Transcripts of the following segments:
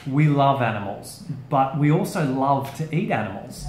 We love animals, but we also love to eat animals.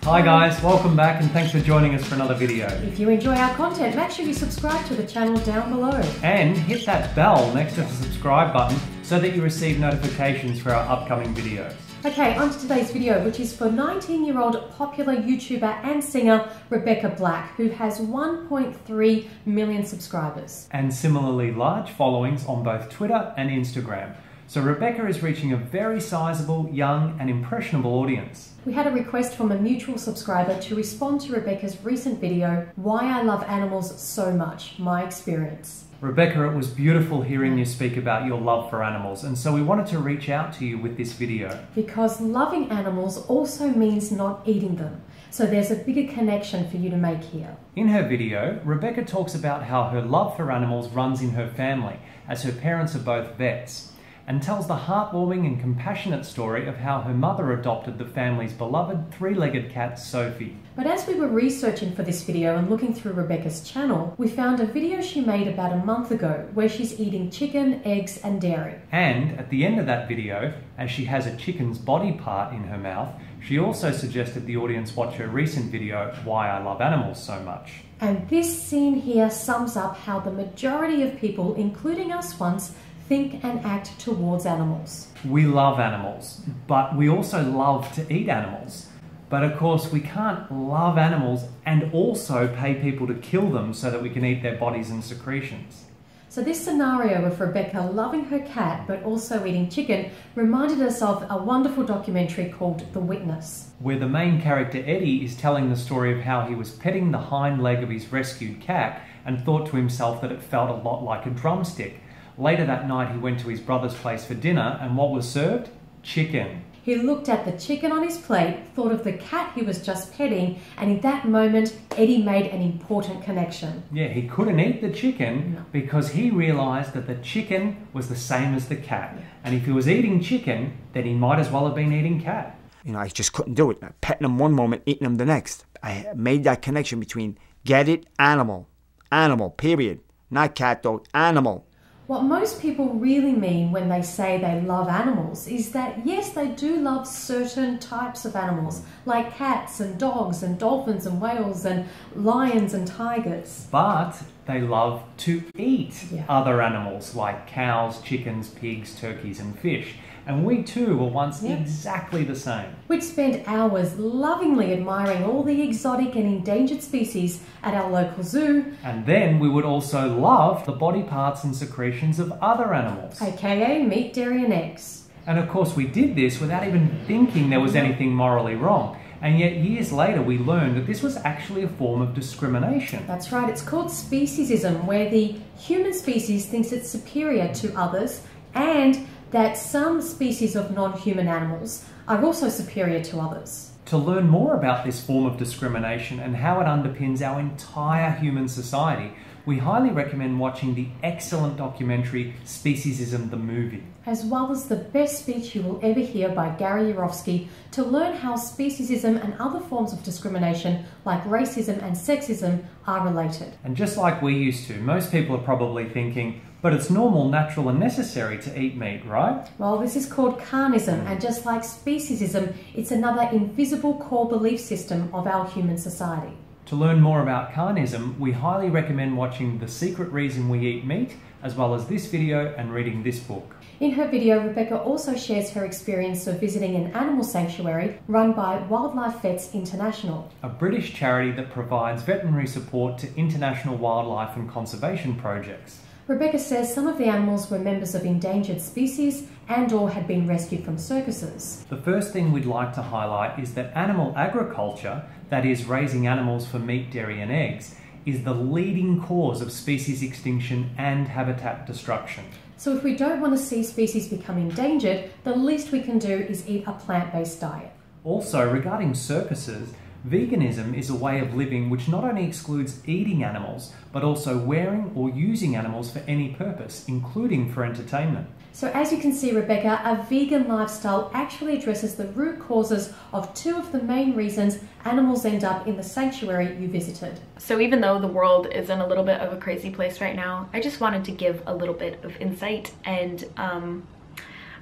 Hi guys, welcome back and thanks for joining us for another video. If you enjoy our content, make sure you subscribe to the channel down below. And hit that bell next to the subscribe button so that you receive notifications for our upcoming videos. Okay, on to today's video, which is for 19-year-old popular YouTuber and singer Rebecca Black, who has 1.3 million subscribers. And similarly large followings on both Twitter and Instagram. So Rebecca is reaching a very sizable, young and impressionable audience. We had a request from a mutual subscriber to respond to Rebecca's recent video, Why I Love Animals So Much, My Experience. Rebecca, it was beautiful hearing you speak about your love for animals, and so we wanted to reach out to you with this video. Because loving animals also means not eating them, so there's a bigger connection for you to make here. In her video, Rebecca talks about how her love for animals runs in her family, as her parents are both vets, and tells the heartwarming and compassionate story of how her mother adopted the family's beloved three-legged cat, Sophie. But as we were researching for this video and looking through Rebecca's channel, we found a video she made about a month ago where she's eating chicken, eggs and dairy. And at the end of that video, as she has a chicken's body part in her mouth, she also suggested the audience watch her recent video, Why I Love Animals So Much. And this scene here sums up how the majority of people, including us once, think and act towards animals. We love animals, but we also love to eat animals. But of course, we can't love animals and also pay people to kill them so that we can eat their bodies and secretions. So this scenario of Rebecca loving her cat but also eating chicken reminded us of a wonderful documentary called The Witness, where the main character Eddie is telling the story of how he was petting the hind leg of his rescued cat and thought to himself that it felt a lot like a drumstick. Later that night he went to his brother's place for dinner and what was served? Chicken. He looked at the chicken on his plate, thought of the cat he was just petting, and in that moment Eddie made an important connection. Yeah, he couldn't eat the chicken because he realised that the chicken was the same as the cat. Yeah. And if he was eating chicken, then he might as well have been eating cat. You know, I just couldn't do it. Petting him one moment, eating him the next. I made that connection between, get it, animal. Animal, period. Not cat, dog, animal. What most people really mean when they say they love animals is that yes, they do love certain types of animals, like cats and dogs and dolphins and whales and lions and tigers. But they love to eat other animals like cows, chickens, pigs, turkeys and fish. And we too were once exactly the same. We'd spend hours lovingly admiring all the exotic and endangered species at our local zoo. And then we would also love the body parts and secretions of other animals. AKA meat, dairy and eggs. And of course we did this without even thinking there was anything morally wrong. And yet years later we learned that this was actually a form of discrimination. That's right, it's called speciesism, where the human species thinks it's superior to others and that some species of non-human animals are also superior to others. To learn more about this form of discrimination and how it underpins our entire human society, we highly recommend watching the excellent documentary Speciesism the Movie. As well as the best speech you will ever hear by Gary Yourofsky to learn how speciesism and other forms of discrimination like racism and sexism are related. And just like we used to, most people are probably thinking, but it's normal, natural and necessary to eat meat, right? Well, this is called carnism, and just like speciesism, it's another invisible core belief system of our human society. To learn more about carnism, we highly recommend watching The Secret Reason We Eat Meat, as well as this video and reading this book. In her video, Rebecca also shares her experience of visiting an animal sanctuary run by Wildlife Vets International, a British charity that provides veterinary support to international wildlife and conservation projects. Rebecca says some of the animals were members of endangered species and/or had been rescued from circuses. The first thing we'd like to highlight is that animal agriculture, that is raising animals for meat, dairy and eggs, is the leading cause of species extinction and habitat destruction. So if we don't want to see species become endangered, the least we can do is eat a plant-based diet. Also, regarding circuses, Veganism is a way of living which not only excludes eating animals, but also wearing or using animals for any purpose, including for entertainment. So as you can see, Rebecca, a vegan lifestyle actually addresses the root causes of two of the main reasons animals end up in the sanctuary you visited. So even though the world is in a little bit of a crazy place right now, I just wanted to give a little bit of insight and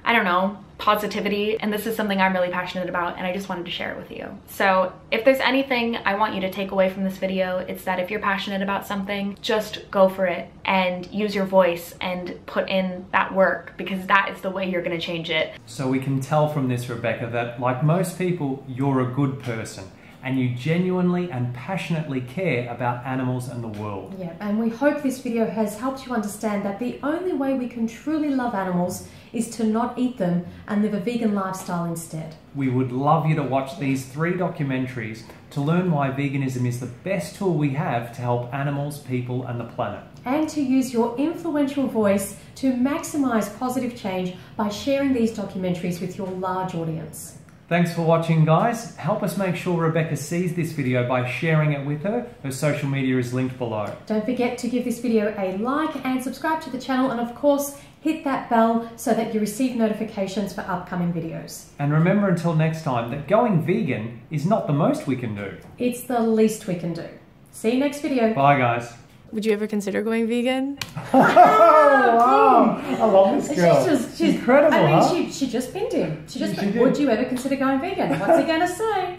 I don't know, positivity, and this is something I'm really passionate about, and I just wanted to share it with you. So if there's anything I want you to take away from this video, it's that if you're passionate about something, just go for it and use your voice and put in that work, because that is the way you're going to change it. So we can tell from this, Rebecca, that like most people, you're a good person and you genuinely and passionately care about animals and the world. Yeah, and we hope this video has helped you understand that the only way we can truly love animals is to not eat them and live a vegan lifestyle instead. We would love you to watch these 3 documentaries to learn why veganism is the best tool we have to help animals, people, and the planet. And to use your influential voice to maximize positive change by sharing these documentaries with your large audience. Thanks for watching, guys. Help us make sure Rebecca sees this video by sharing it with her. Her social media is linked below. Don't forget to give this video a like and subscribe to the channel, and of course hit that bell so that you receive notifications for upcoming videos. And remember, until next time, that going vegan is not the most we can do. It's the least we can do. See you next video. Bye, guys. Would you ever consider going vegan? Oh, wow. I love this girl. She's incredible, I mean, huh? she just pinned him. She just She did. would you ever consider going vegan? What's he going to say?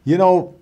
You know,